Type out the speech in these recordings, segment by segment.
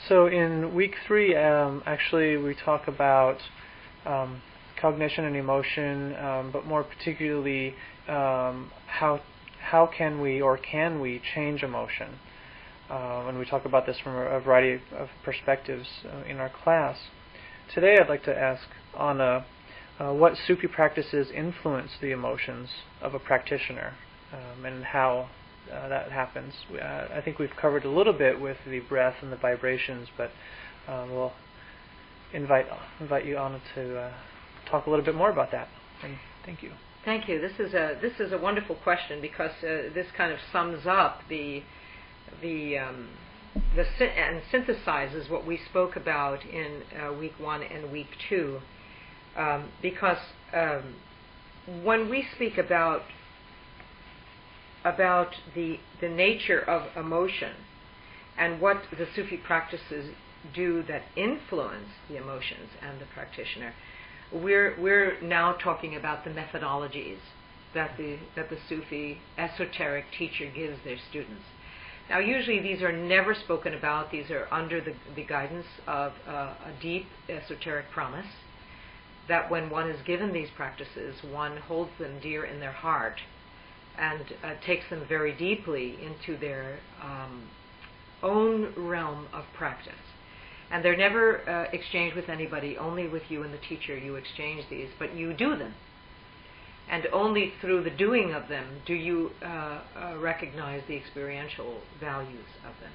So in week 3, actually we talk about cognition and emotion, but more particularly how can we change emotion? And we talk about this from a variety of perspectives in our class. Today I'd like to ask Ana what Sufi practices influence the emotions of a practitioner, and how that happens. I think we've covered a little bit with the breath and the vibrations, but we'll invite you, Ana, to talk a little bit more about that. And thank you. Thank you. This is a wonderful question, because this kind of sums up and synthesizes what we spoke about in week 1 and week 2. Because when we speak about the nature of emotion and what the Sufi practices do that influence the emotions and the practitioner, we're now talking about the methodologies that the Sufi esoteric teacher gives their students. Now, usually these are never spoken about. These are under the guidance of a deep esoteric promise that when one is given these practices, one holds them dear in their heart and takes them very deeply into their own realm of practice. And they're never exchanged with anybody, only with you and the teacher you exchange these, but you do them. And only through the doing of them do you recognize the experiential values of them.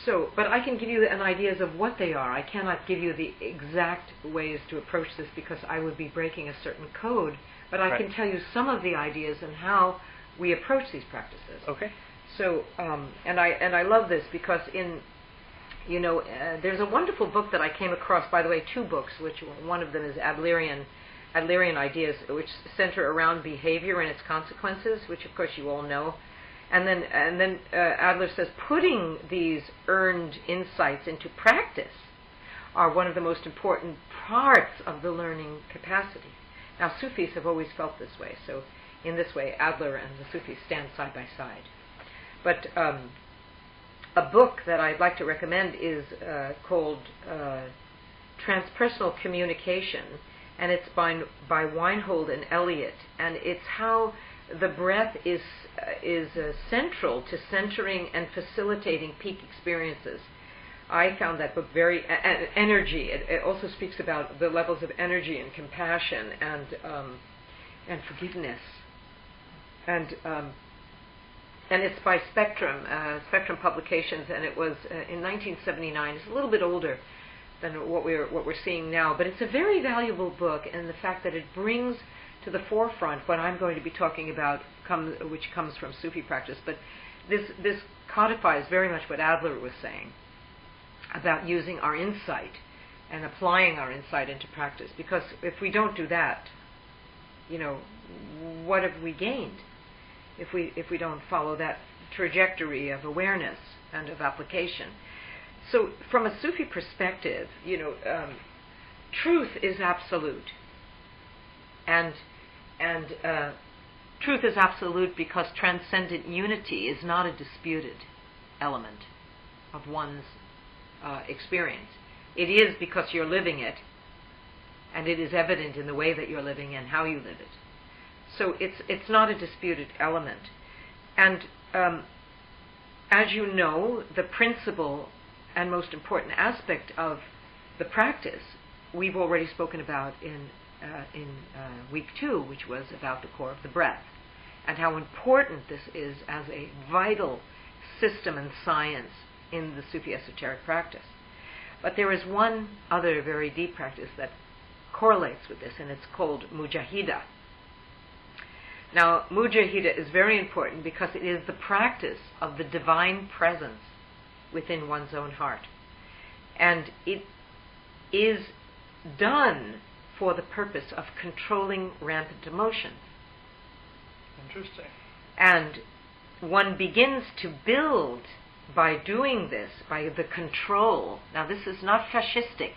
So, but I can give you an ideas of what they are. I cannot give you the exact ways to approach this, because I would be breaking a certain code, but I can tell you some of the ideas and how we approach these practices. Okay. So, and I love this, because there's a wonderful book that I came across, by the way, 2 books, which one of them is Adlerian Ideas, which center around behavior and its consequences, which of course you all know. And then Adler says putting these earned insights into practice are one of the most important parts of the learning capacity. Now, Sufis have always felt this way, so in this way Adler and the Sufis stand side by side. But a book that I'd like to recommend is called Transpersonal Communication, and it's by Weinhold and Elliott, and it's how the breath is central to centering and facilitating peak experiences. I found that book very energy. It also speaks about the levels of energy and compassion and forgiveness, and it's by Spectrum Publications, and it was in 1979. It's a little bit older than what we're seeing now, but it's a very valuable book, and the fact that it brings to the forefront what I'm going to be talking about, which comes from Sufi practice. But this codifies very much what Adler was saying about using our insight and applying our insight into practice. Because if we don't do that, what have we gained? If we don't follow that trajectory of awareness and of application. So, from a Sufi perspective, truth is absolute, and truth is absolute because transcendent unity is not a disputed element of one's experience. It is because you're living it, and it is evident in the way that you're living and how you live it. So it's not a disputed element. And as you know, the principle and most important aspect of the practice we've already spoken about in week 2, which was about the core of the breath, and how important this is as a vital system and science in the Sufi esoteric practice. But there is one other very deep practice that correlates with this, and it's called Mujahida. Now, Mujahida is very important because it is the practice of the divine presence within one's own heart. And it is done for the purpose of controlling rampant emotions. Interesting. And one begins to build by doing this, by the control. Now, this is not fascistic.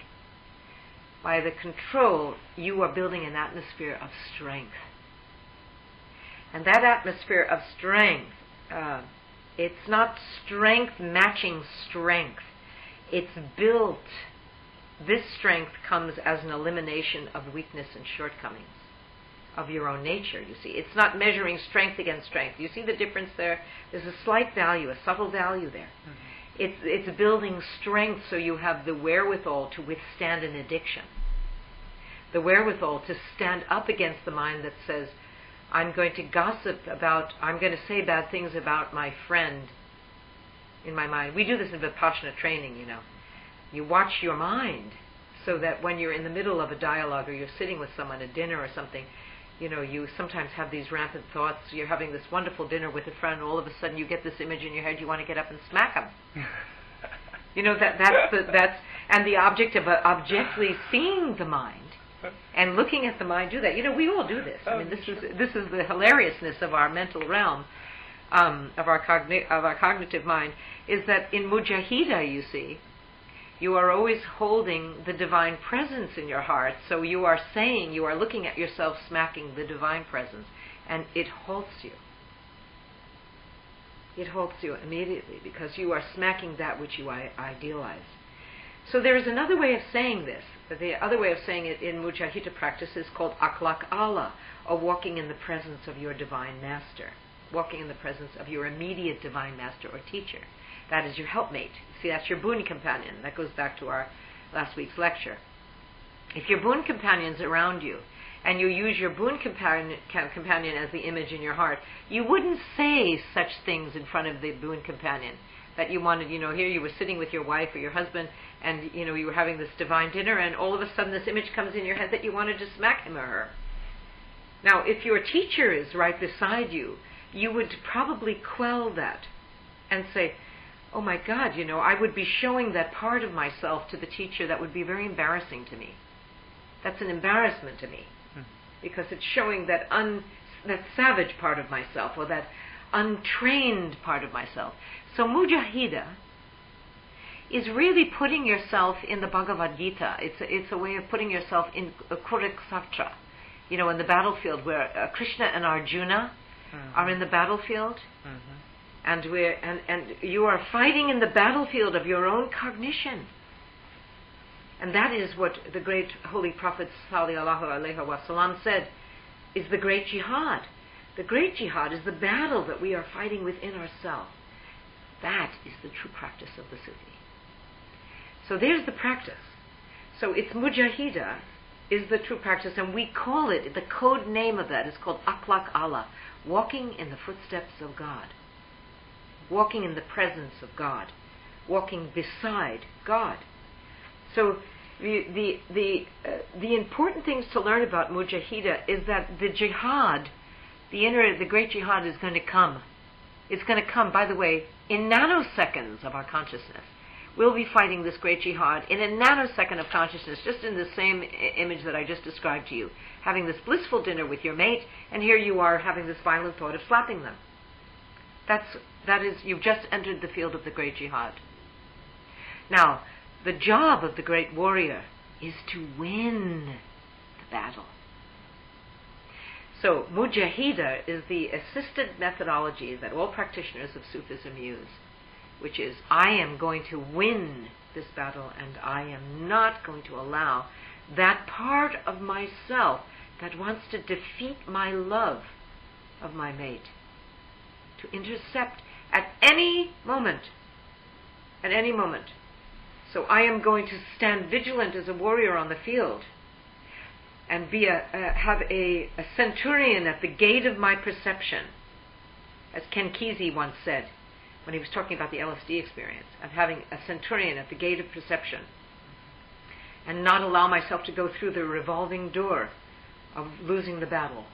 By the control, you are building an atmosphere of strength. And that atmosphere of strength, it's not strength matching strength. It's built. This strength comes as an elimination of weakness and shortcomings of your own nature, you see. It's not measuring strength against strength. You see the difference there? There's a slight value, a subtle value there. It's building strength so you have the wherewithal to withstand an addiction. The wherewithal to stand up against the mind that says, I'm going to gossip about, I'm going to say bad things about my friend in my mind. We do this in Vipassana training, you know. You watch your mind so that when you're in the middle of a dialogue or you're sitting with someone at dinner or something, you know, you sometimes have these rampant thoughts. You're having this wonderful dinner with a friend, all of a sudden you get this image in your head, you want to get up and smack him. You know, and the object of objectively seeing the mind and looking at the mind do that. You know, we all do this. I mean, this is the hilariousness of our mental realm, of our cognitive mind, is that in Mujahida, you see, you are always holding the divine presence in your heart. So you are saying, you are looking at yourself smacking the divine presence, and it halts you. It halts you immediately because you are smacking that which you idealize. So there is another way of saying this. The other way of saying it in Mujahida practice is called akhlaq Allah, or walking in the presence of your divine master, walking in the presence of your immediate divine master or teacher. That is your helpmate. See, that's your boon companion. That goes back to our last week's lecture. If your boon companion's around you, and you use your boon companion as the image in your heart, you wouldn't say such things in front of the boon companion that you wanted. You know, here you were sitting with your wife or your husband, and you know you were having this divine dinner, and all of a sudden this image comes in your head that you wanted to smack him or her. Now, if your teacher is right beside you, you would probably quell that and say, oh my God, you know, I would be showing that part of myself to the teacher that would be very embarrassing to me. That's an embarrassment to me, because it's showing that savage part of myself, or that untrained part of myself. So Mujahida is really putting yourself in the Bhagavad Gita. It's a way of putting yourself in Kurukshetra, you know, in the battlefield where Krishna and Arjuna are in the battlefield. And you are fighting in the battlefield of your own cognition. And that is what the great Holy Prophet sallallahu alaihi wasallam said is the Great Jihad. The Great Jihad is the battle that we are fighting within ourselves. That is the true practice of the Sufi. So there's the practice. So it's Mujahida is the true practice, and we call it, the code name of that is called akhlaq Allah, walking in the footsteps of God. Walking in the presence of God, walking beside God. So the important things to learn about Mujahida is that the jihad, the Great Jihad is going to come. It's going to come, by the way, in nanoseconds of our consciousness. We'll be fighting this Great Jihad in a nanosecond of consciousness, just in the same image that I just described to you. Having this blissful dinner with your mate, and here you are having this violent thought of slapping them. That is, you've just entered the field of the Great Jihad. Now, the job of the great warrior is to win the battle. So, Mujahida is the assisted methodology that all practitioners of Sufism use, which is, I am going to win this battle, and I am not going to allow that part of myself that wants to defeat my love of my mate to intercept at any moment. At any moment. So I am going to stand vigilant as a warrior on the field and have a centurion at the gate of my perception. As Ken Kesey once said when he was talking about the LSD experience, of having a centurion at the gate of perception and not allow myself to go through the revolving door of losing the battle.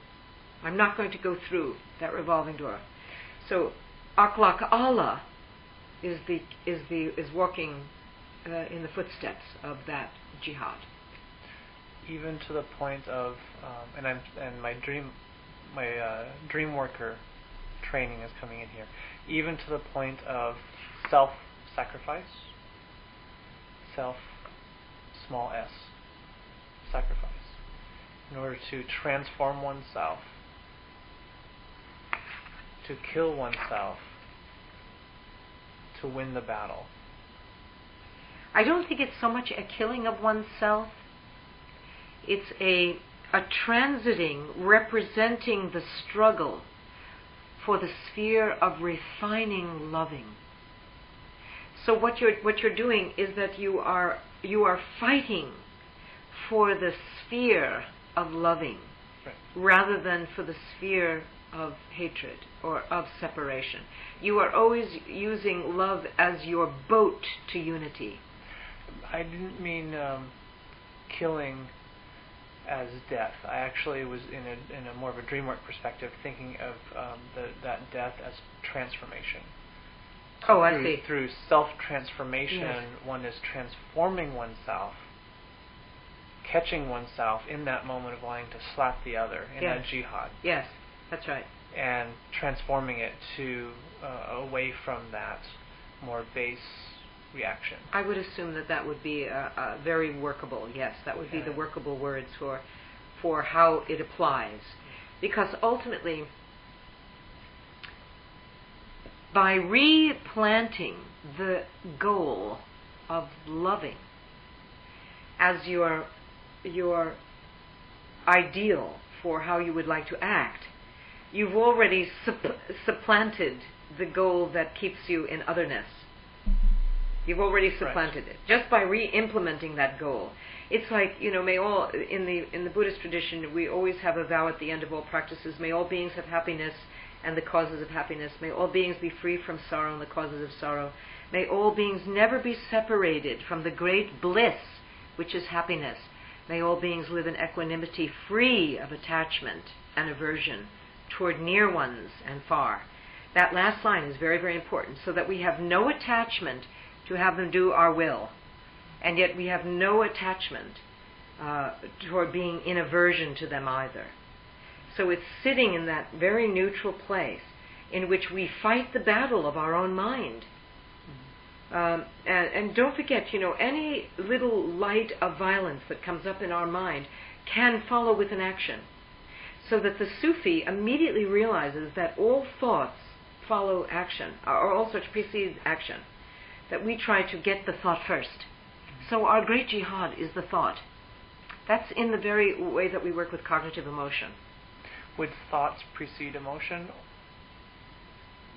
I'm not going to go through that revolving door. So, akhlaq Allah is walking in the footsteps of that jihad. Even to the point of, my dream worker training is coming in here. Even to the point of self-sacrifice, small s, sacrifice, in order to transform oneself, to kill oneself, to win the battle. I don't think it's so much a killing of oneself. It's a transiting, representing the struggle for the sphere of refining loving. So what you're doing is that you are fighting for the sphere of loving, right, rather than for the sphere of hatred or of separation. You are always using love as your boat to unity. I didn't mean killing as death. I actually was in a more of a dream work perspective, thinking of that death as transformation. Oh, I see. Through self-transformation, yes, one is transforming oneself, catching oneself in that moment of wanting to slap the other in yes, that jihad. Yes, that's right. And transforming it to away from that more base reaction. I would assume that would be a very workable. Yes, that would be the workable words for how it applies, because ultimately, by replanting the goal of loving as your ideal for how you would like to act, you've already supplanted the goal that keeps you in otherness. You've already supplanted it just by re-implementing that goal. It's like, may all in the Buddhist tradition, we always have a vow at the end of all practices: may all beings have happiness and the causes of happiness. May all beings be free from sorrow and the causes of sorrow. May all beings never be separated from the great bliss, which is happiness. May all beings live in equanimity, free of attachment and aversion toward near ones and far. That last line is very, very important, so that we have no attachment to have them do our will, and yet we have no attachment toward being in aversion to them either. So it's sitting in that very neutral place in which we fight the battle of our own mind. And don't forget, any little light of violence that comes up in our mind can follow with an action. So that the Sufi immediately realizes that all thoughts follow action, or all such precede action, that we try to get the thought first. So our great jihad is the thought. That's in the very way that we work with cognitive emotion. Would thoughts precede emotion?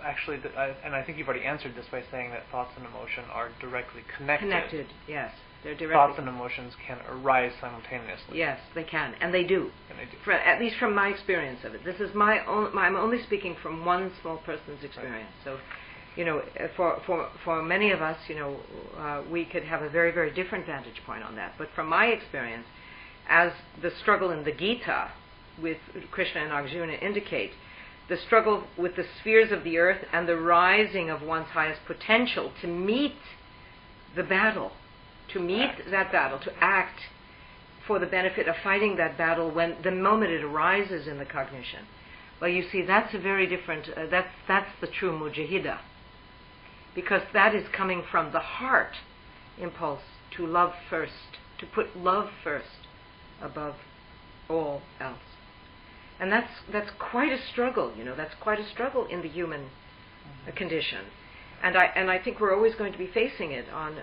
Actually, and I think you've already answered this by saying that thoughts and emotion are directly connected. Connected, yes. They're directly thoughts and emotions can arise simultaneously. Yes, they can, and they do. And they do. At least from my experience of it. This is I'm only speaking from one small person's experience. Right. So, for many of us, we could have a very, very different vantage point on that. But from my experience, as the struggle in the Gita with Krishna and Arjuna indicate, the struggle with the spheres of the earth and the rising of one's highest potential to meet the battle, to act for the benefit of fighting that battle when the moment it arises in the cognition. Well, you see, that's a very different, that's the true mujahida, because that is coming from the heart impulse to love first, to put love first above all else. And that's quite a struggle, that's quite a struggle in the human condition. And I think we're always going to be facing it on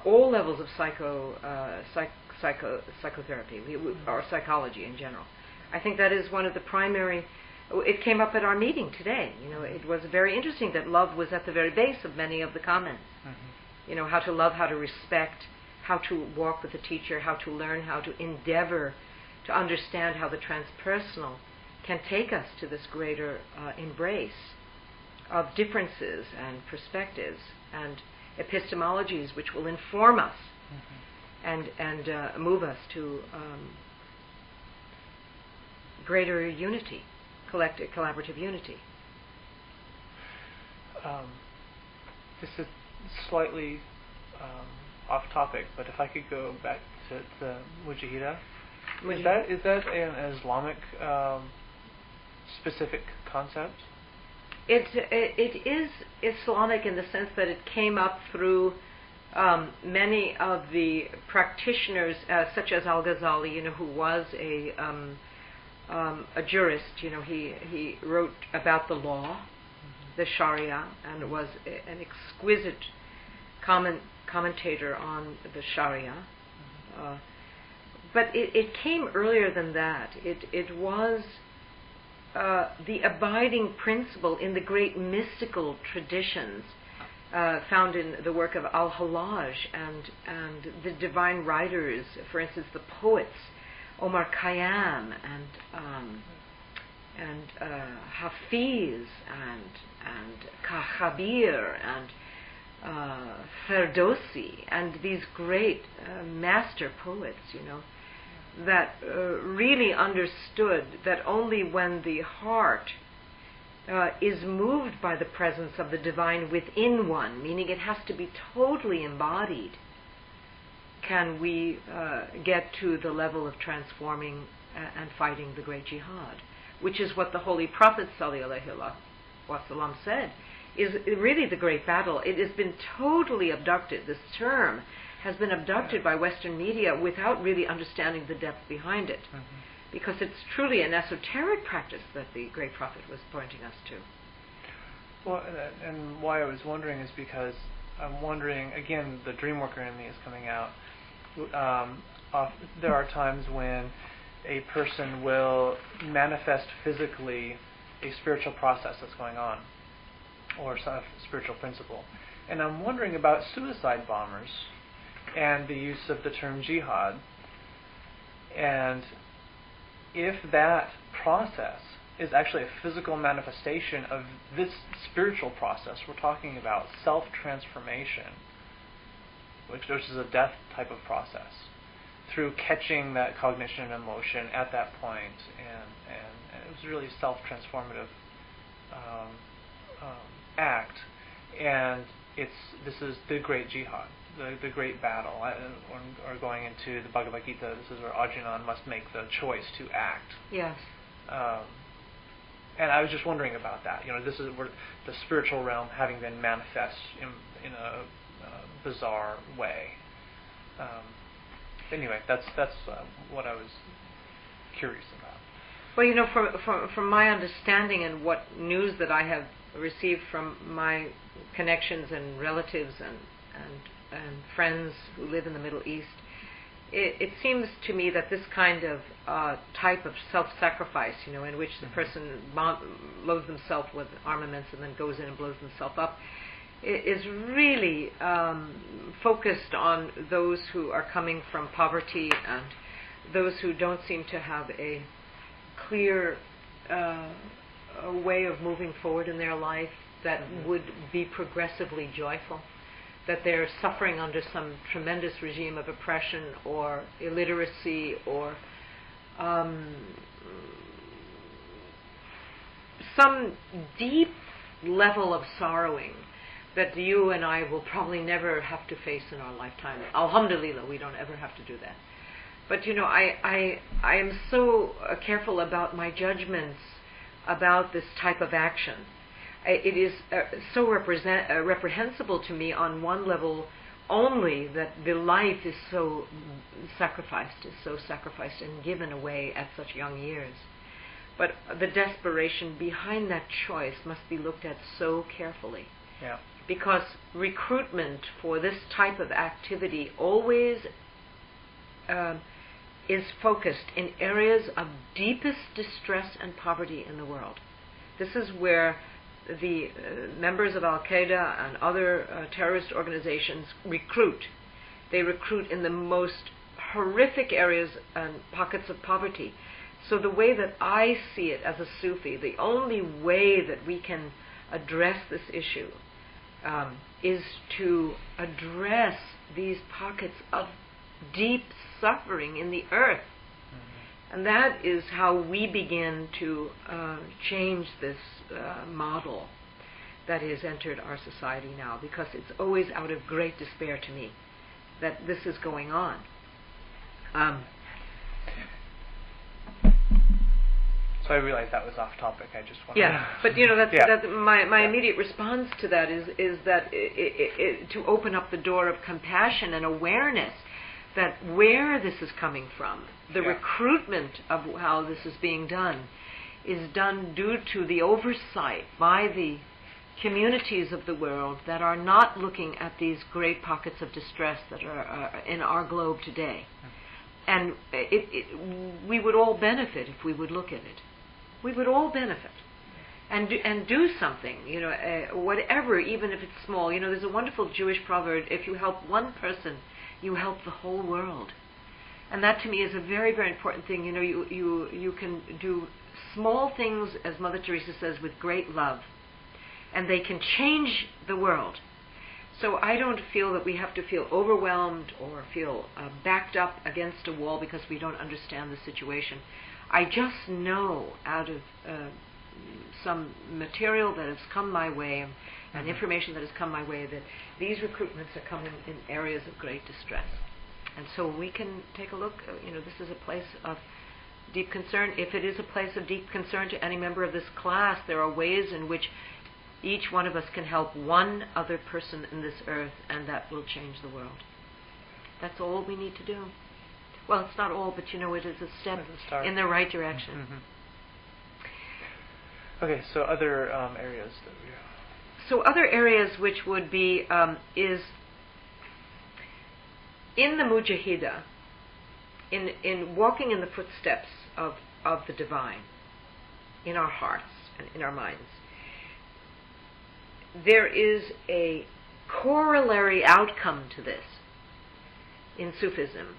all levels of psychotherapy or psychology in general. I think that is one of the primary. It came up at our meeting today. It was very interesting that love was at the very base of many of the comments. Mm-hmm. How to love, how to respect, how to walk with the teacher, how to learn, how to endeavor to understand how the transpersonal can take us to this greater embrace of differences and perspectives and epistemologies which will inform us and move us to greater unity, collaborative unity. This is slightly off topic, but if I could go back to the mujahida. Is that an Islamic specific concept? It is Islamic in the sense that it came up through many of the practitioners, such as Al-Ghazali, who was a jurist. He wrote about the law, the Sharia, and was an exquisite commentator on the Sharia. But it came earlier than that. It was the abiding principle in the great mystical traditions found in the work of Al-Hallaj and the divine writers, for instance, the poets, Omar Khayyam and Hafiz and Khabir and Ferdowsi, and these great master poets, that really understood that only when the heart is moved by the presence of the divine within one, meaning it has to be totally embodied, can we get to the level of transforming and fighting the Great Jihad, which is what the Holy Prophet ﷺ said is really the great battle. It has been totally abducted. This term has been abducted by Western media without really understanding the depth behind it, because it's truly an esoteric practice that the great Prophet was pointing us to. Well, and why I was wondering is because I'm wondering, again, the dream worker in me is coming out. There are times when a person will manifest physically a spiritual process that's going on, or some spiritual principle. And I'm wondering about suicide bombers and the use of the term jihad, and if that process is actually a physical manifestation of this spiritual process we're talking about, self-transformation, which is a death type of process, through catching that cognition and emotion at that point, and it was really self-transformative act, and this is the Great Jihad, the great battle, or going into the Bhagavad Gita. This is where Arjuna must make the choice to act. Yes. And I was just wondering about that. This is where the spiritual realm having been manifest in a bizarre way. Anyway, that's what I was curious about. Well, from my understanding and what news that I have received from my connections and relatives and friends who live in the Middle East, it seems to me that this kind of type of self-sacrifice, in which the person loads themselves with armaments and then goes in and blows themselves up, is really focused on those who are coming from poverty and those who don't seem to have a clear way of moving forward in their life that would be progressively joyful, that they're suffering under some tremendous regime of oppression or illiteracy or some deep level of sorrowing that you and I will probably never have to face in our lifetime. Alhamdulillah, we don't ever have to do that. But I am so careful about my judgments about this type of action. It is so reprehensible to me on one level only, that the life is so sacrificed and given away at such young years. But the desperation behind that choice must be looked at so carefully. Yeah. Because recruitment for this type of activity always is focused in areas of deepest distress and poverty in the world. This is where the members of Al-Qaeda and other terrorist organizations recruit. They recruit in the most horrific areas and pockets of poverty. So the way that I see it as a Sufi, the only way that we can address this issue is to address these pockets of deep suffering in the earth. And that is how we begin to change this model that has entered our society now, because it's always out of great despair to me that this is going on. So I realized that was off topic. I just wanted but that's my immediate response to that is that to open up the door of compassion and awareness that where this is coming from, the recruitment of how this is being done, is done due to the oversight by the communities of the world that are not looking at these great pockets of distress that are in our globe today. And we would all benefit if we would look at it. We would all benefit. And do something, whatever, even if it's small. There's a wonderful Jewish proverb, if you help one person, you help the whole world. And that to me is a very, very important thing. You can do small things, as Mother Teresa says, with great love. And they can change the world. So I don't feel that we have to feel overwhelmed or feel backed up against a wall because we don't understand the situation. I just know out of some material that has come my way and information that has come my way that these recruitments are coming in areas of great distress. And so we can take a look. This is a place of deep concern. If it is a place of deep concern to any member of this class, there are ways in which each one of us can help one other person in this earth, and that will change the world. That's all we need to do. Well, it's not all, but it is a step in the right direction. Mm-hmm. Okay, so other areas that we... So other areas which would be, is in the Mujahida, in walking in the footsteps of the divine, in our hearts and in our minds, there is a corollary outcome to this in Sufism,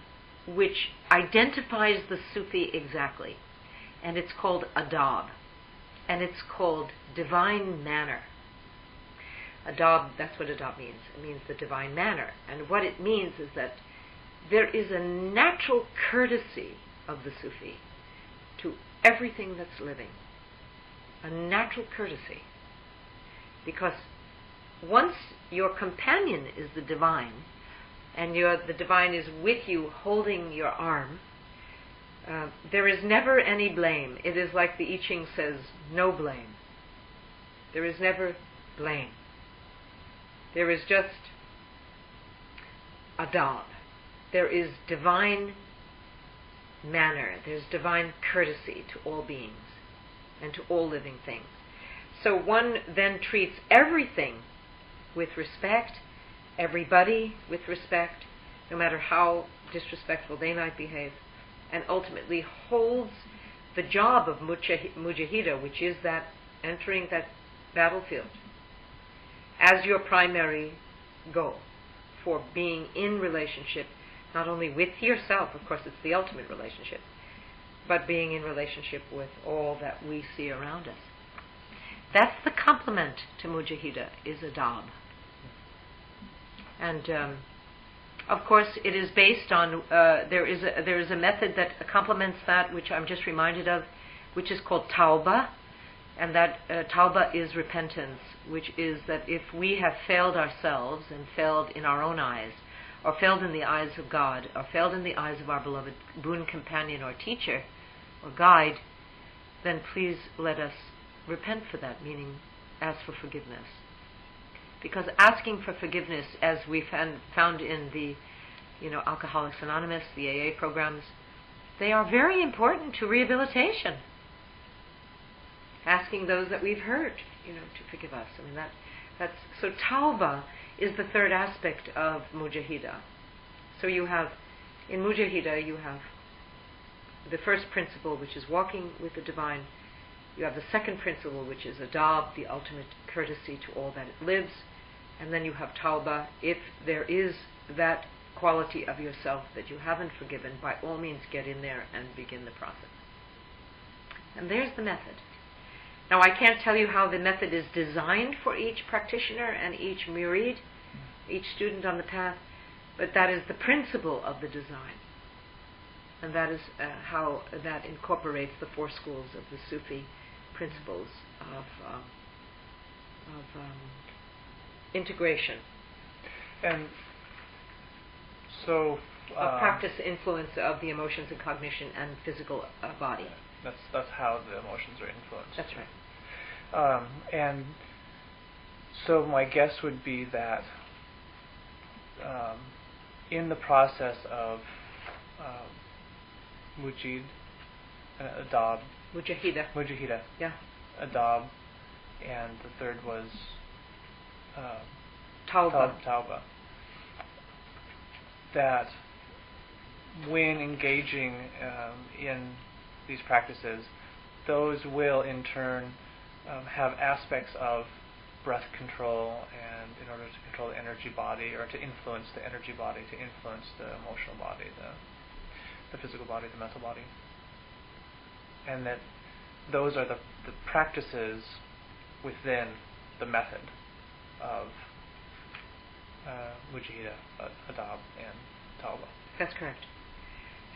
which identifies the Sufi exactly, and it's called adab, and it's called divine manner. Adab, that's what adab means. It means the divine manner. And what it means is that there is a natural courtesy of the Sufi to everything that's living. A natural courtesy. Because once your companion is the divine, and the divine is with you holding your arm, there is never any blame. It is like the I Ching says, no blame. There is never blame. There is just adab. There is divine manner. There's divine courtesy to all beings and to all living things. So one then treats everything with respect, everybody with respect, no matter how disrespectful they might behave, and ultimately holds the job of mujahida, which is that entering that battlefield, as your primary goal for being in relationship, not only with yourself, of course it's the ultimate relationship, but being in relationship with all that we see around us. That's the complement to mujahida, is adab. And of course it is based on, there is a method that complements that, which I'm just reminded of, which is called Tawba. And that Tawba is repentance, which is that if we have failed ourselves and failed in our own eyes, or failed in the eyes of God, or failed in the eyes of our beloved boon companion or teacher or guide, then please let us repent for that, meaning ask for forgiveness. Because asking for forgiveness, as we found in the Alcoholics Anonymous, the AA programs, they are very important to rehabilitation. Asking those that we've hurt, to forgive us. I mean, that's so. Tawba is the third aspect of mujahida. So you have, in mujahida, you have the first principle, which is walking with the divine. You have the second principle, which is adab, the ultimate courtesy to all that it lives, and then you have tawba. If there is that quality of yourself that you haven't forgiven, by all means get in there and begin the process. And there's the method. Now, I can't tell you how the method is designed for each practitioner and each murid, each student on the path, but that is the principle of the design. And that is how that incorporates the four schools of the Sufi principles of integration. And so... practice influence of the emotions and cognition and physical body. That's how the emotions are influenced. That's right. And so my guess would be that in the process of Mujahida. Mujahida. Yeah. Adab, and the third was Tawba, that when engaging in these practices, those will in turn have aspects of breath control, and in order to control the energy body, or to influence the energy body, to influence the emotional body, the physical body, the mental body. And that those are the practices within the method of Mujahida, Adab, and Tawba. That's correct.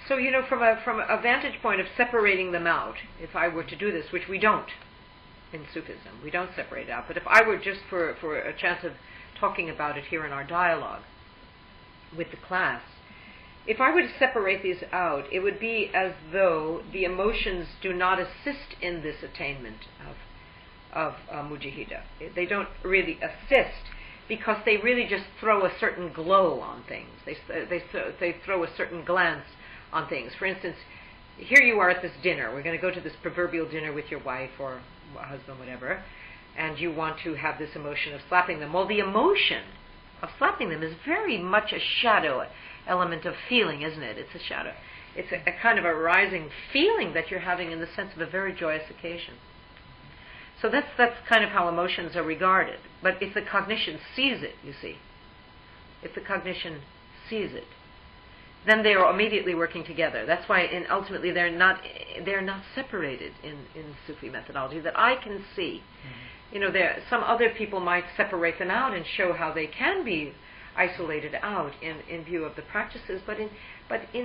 So, from a vantage point of separating them out, if I were to do this, which we don't in Sufism, we don't separate it out, but if I were just for a chance of talking about it here in our dialogue with the class, if I were to separate these out, it would be as though the emotions do not assist in this attainment of Mujahida. They don't really assist, because they really just throw a certain glow on things. They throw a certain glance on things. For instance, here you are at this dinner. We're going to go to this proverbial dinner with your wife or husband, whatever, and you want to have this emotion of slapping them. Well, the emotion of slapping them is very much a shadow element of feeling, isn't it? It's a shadow. It's a kind of a rising feeling that you're having in the sense of a very joyous occasion. So that's kind of how emotions are regarded. But if the cognition sees it, you see, if the cognition sees it, then they are immediately working together. That's why, ultimately, they're not separated in Sufi methodology that I can see. Mm-hmm. Some other people might separate them out and show how they can be isolated out in view of the practices, but in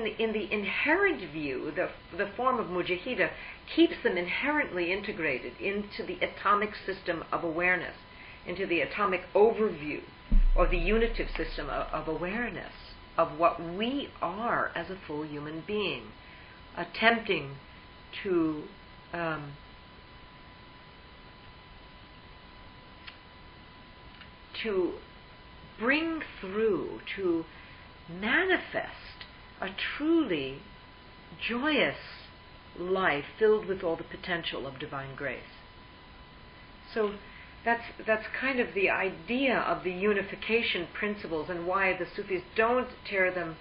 the inherent view, the form of Mujahida keeps them inherently integrated into the atomic system of awareness, into the atomic overview, or the unitive system of awareness of what we are as a full human being, attempting to bring through, to manifest a truly joyous life filled with all the potential of divine grace. So that's kind of the idea of the unification principles, and why the Sufis don't tear them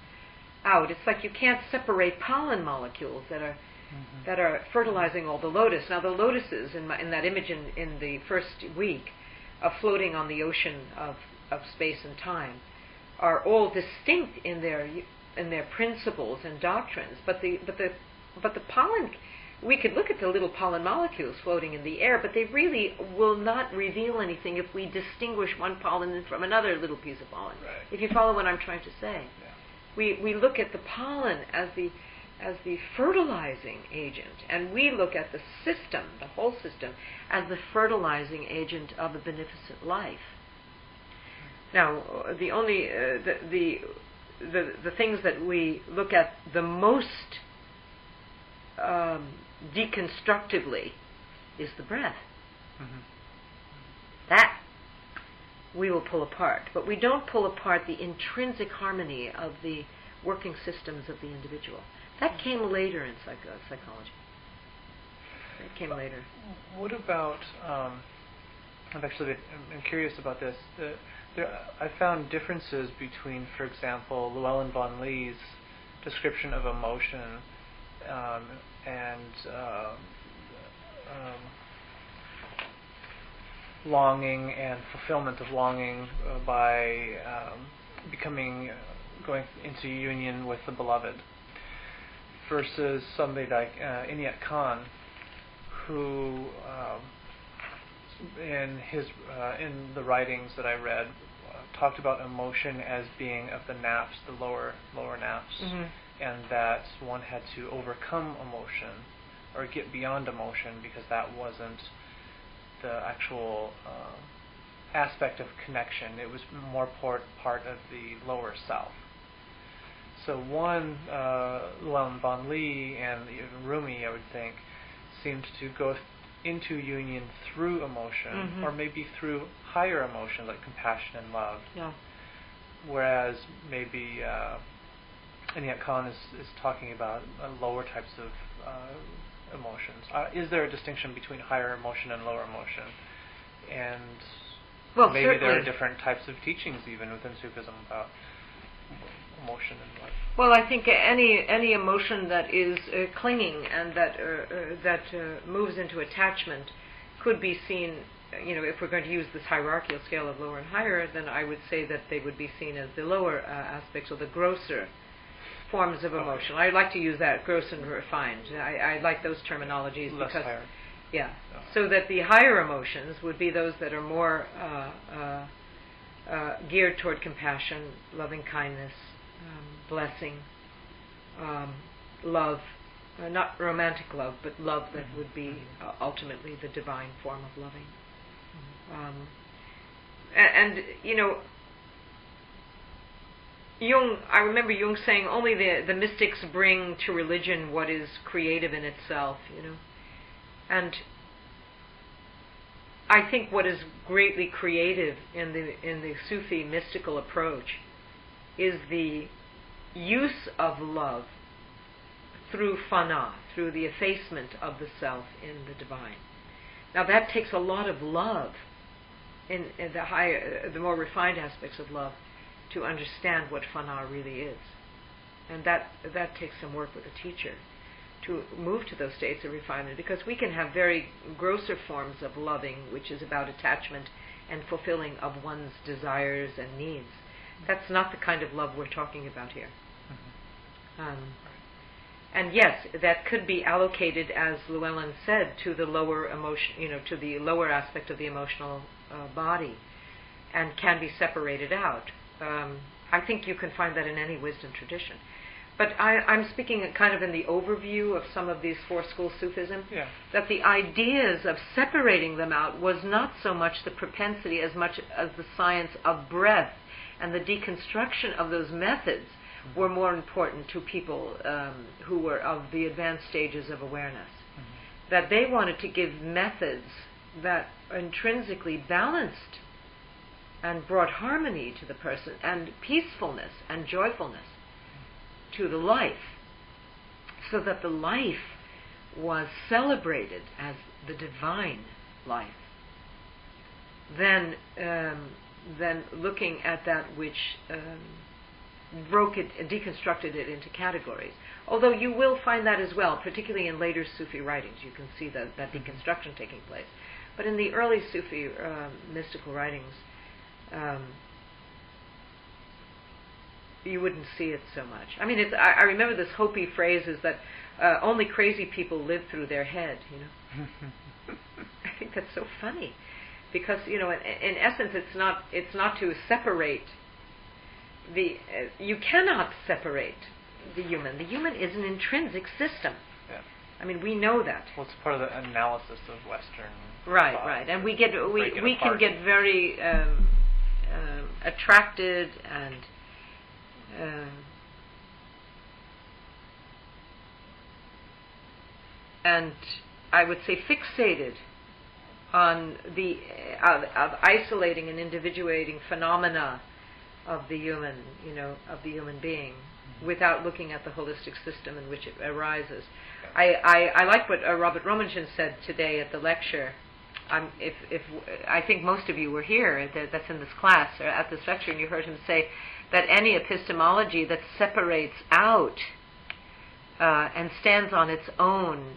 out. It's like you can't separate pollen molecules that are fertilizing all the lotus. Now the lotuses in that image in the first week of floating on the ocean of space and time are all distinct in their principles and doctrines, but the pollen, we could look at the little pollen molecules floating in the air, but they really will not reveal anything if we distinguish one pollen from another little piece of pollen. Right. If you follow what I'm trying to say. Yeah. We look at the pollen as the fertilizing agent, and we look at the system, the whole system, as the fertilizing agent of a beneficent life. Now, the only the things that we look at the most deconstructively is the breath. Mm-hmm. That we will pull apart, but we don't pull apart the intrinsic harmony of the working systems of the individual. That came later in psychology. That came later. What about? I'm curious about this. I found differences between, for example, Llewellyn von Lee's description of emotion and longing and fulfillment of longing by going into union with the beloved, versus somebody like Inayat Khan, who in the writings that I read talked about emotion as being of the naps, the lower naps, mm-hmm. and that one had to overcome emotion or get beyond emotion because that wasn't the actual aspect of connection. It was more part of the lower self. So one, Llewellyn von Lee and even Rumi, I would think, seemed to go into union through emotion, mm-hmm. or maybe through higher emotion like compassion and love. Yeah. Whereas maybe Inayat Khan is talking about lower types of emotions. Is there a distinction between higher emotion and lower emotion? And Well, maybe certainly. there are different types of teachings even within Sufism about emotion and life. Well, I think any emotion that is clinging and that moves into attachment could be seen. If we're going to use this hierarchical scale of lower and higher, then I would say that they would be seen as the lower aspects or the grosser forms of emotion. I like to use that, gross and refined. I like those terminologies Less because, higher. yeah, so that the higher emotions would be those that are more geared toward compassion, loving kindness, blessing, love, not romantic love, but love that would be ultimately the divine form of loving. Jung, I remember Jung saying only the mystics bring to religion what is creative in itself, and I think what is greatly creative in the Sufi mystical approach is the use of love through fana, through the effacement of the self in the divine. Now that takes a lot of love in the more refined aspects of love to understand what fana really is. And that takes some work with a teacher to move to those states of refinement, because we can have very grosser forms of loving, which is about attachment and fulfilling of one's desires and needs. That's not the kind of love we're talking about here. And yes, that could be allocated, as Llewellyn said, to the lower emotion, to the lower aspect of the emotional body, and can be separated out. I think you can find that in any wisdom tradition. But I'm speaking kind of in the overview of some of these four schools Sufism, that the ideas of separating them out was not so much the propensity as much as the science of breath, and the deconstruction of those methods were more important to people who were of the advanced stages of awareness. That they wanted to give methods that intrinsically balanced and brought harmony to the person, and peacefulness and joyfulness to the life, so that the life was celebrated as the divine life. Then looking at that which broke it, deconstructed it into categories. Although you will find that as well, particularly in later Sufi writings, you can see that deconstruction taking place. But in the early Sufi mystical writings, you wouldn't see it so much. I mean, I remember this Hopi phrase is that only crazy people live through their head, I think that's so funny, because, in essence, it's not to separate you cannot separate the human. The human is an intrinsic system. Yeah. I mean, we know that. Well, it's part of the analysis of Western right, thought. Right, and we can get very attracted and I would say fixated on the of isolating and individuating phenomena of the human, of the human being, without looking at the holistic system in which it arises. I like what Robert Rominger said today at the lecture. If I think most of you were here, that's in this class, or at this lecture, and you heard him say that any epistemology that separates out and stands on its own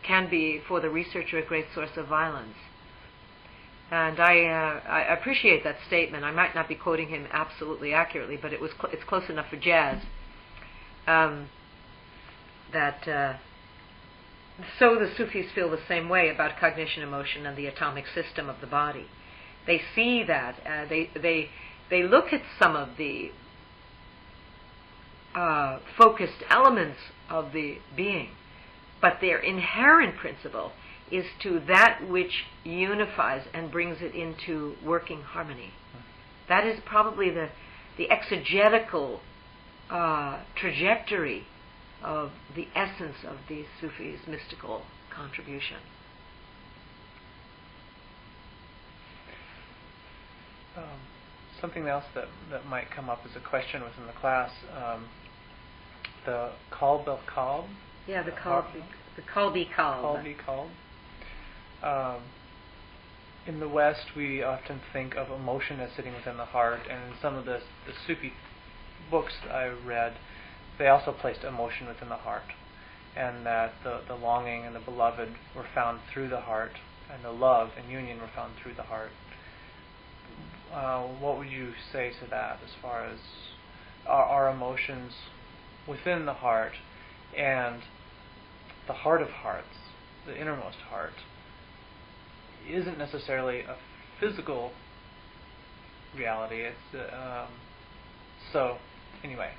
can be for the researcher a great source of violence. And I appreciate that statement. I might not be quoting him absolutely accurately, but it's close enough for jazz. So the Sufis feel the same way about cognition, emotion, and the atomic system of the body. They see that. They look at some of the focused elements of the being, but their inherent principle is to that which unifies and brings it into working harmony. That is probably the exegetical trajectory of the essence of the Sufis' mystical contribution. Something else that might come up as a question within the class, the Qalb al-Qalb. Yeah, the Qalbi Qalb. Qalbi Qalb. In the West, we often think of emotion as sitting within the heart, and in some of the Sufi books I read, they also placed emotion within the heart, and that the longing and the beloved were found through the heart, and the love and union were found through the heart. What would you say to that as far as our emotions within the heart and the heart of hearts, the innermost heart, isn't necessarily a physical reality. It's so anyway.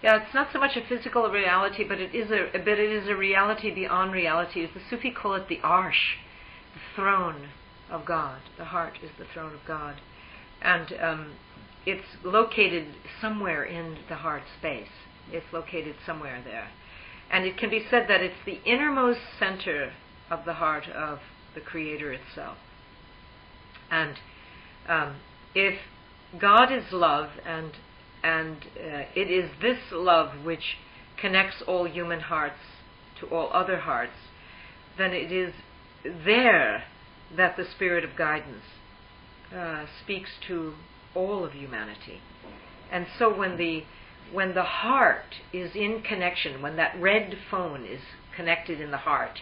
Yeah, it's not so much a physical reality, but it is a reality beyond reality. As the Sufi call it, the arsh, the throne of God. The heart is the throne of God, and it's located somewhere in the heart space. It's located somewhere there, and it can be said that it's the innermost center of the heart of the Creator itself. And if God is love, and it is this love which connects all human hearts to all other hearts, then it is there that the spirit of guidance speaks to all of humanity. And so when the heart is in connection, when that red phone is connected in the heart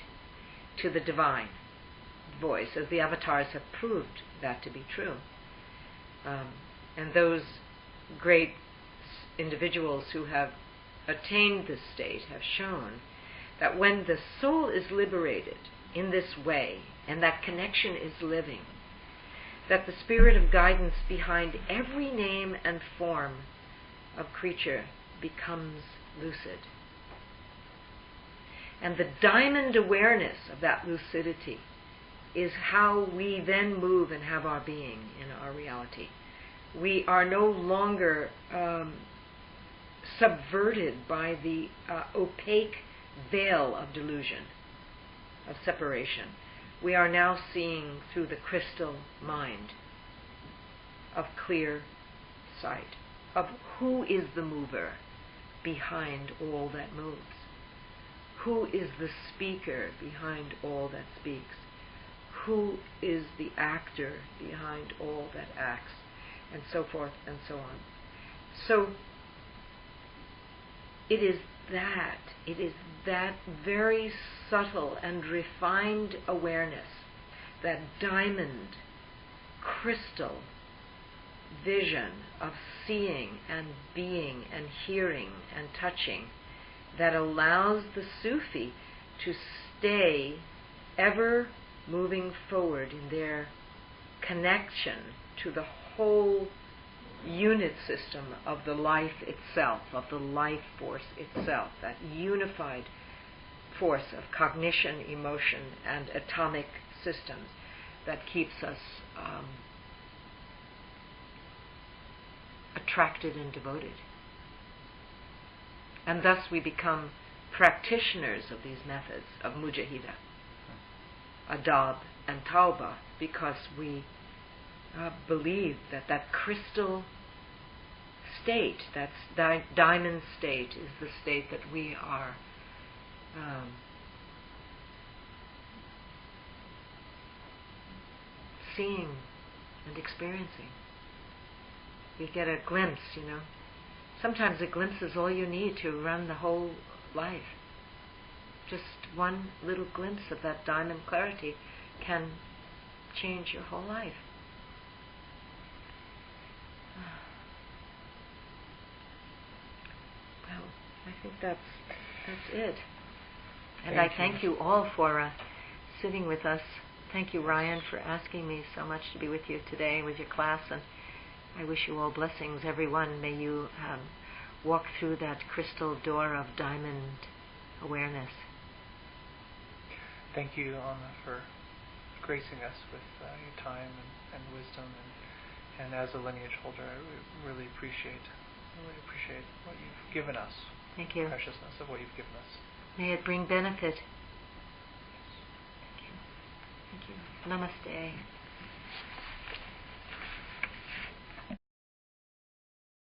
to the divine voice, as the avatars have proved that to be true, and those great individuals who have attained this state have shown that when the soul is liberated in this way, and that connection is living, that the spirit of guidance behind every name and form of creature becomes lucid. And the diamond awareness of that lucidity is how we then move and have our being in our reality. We are no longer subverted by the opaque veil of delusion, of separation. We are now seeing through the crystal mind of clear sight, of who is the mover behind all that moves, who is the speaker behind all that speaks, who is the actor behind all that acts, and so forth and so on. So it is that very subtle and refined awareness, that diamond, crystal vision of seeing and being and hearing and touching, that allows the Sufi to stay ever moving forward in their connection to the whole unit system of the life itself, of the life force itself, that unified force of cognition, emotion, and atomic systems that keeps us attracted and devoted. And thus we become practitioners of these methods of mujahida, adab, and tawba, because we believe that crystal state, that diamond state, is the state that we are seeing and experiencing. We get a glimpse, Sometimes a glimpse is all you need to run the whole life. Just one little glimpse of that diamond clarity can change your whole life. Well, I think that's it. And I thank you all for sitting with us. Thank you, Ryan, for asking me so much to be with you today with your class, and I wish you all blessings, everyone. May you walk through that crystal door of diamond awareness. Thank you, Anna, for gracing us with your time and wisdom, and as a lineage holder, I really appreciate what you've given us. Thank you. The preciousness of what you've given us. May it bring benefit. Thank you. Thank you. Namaste.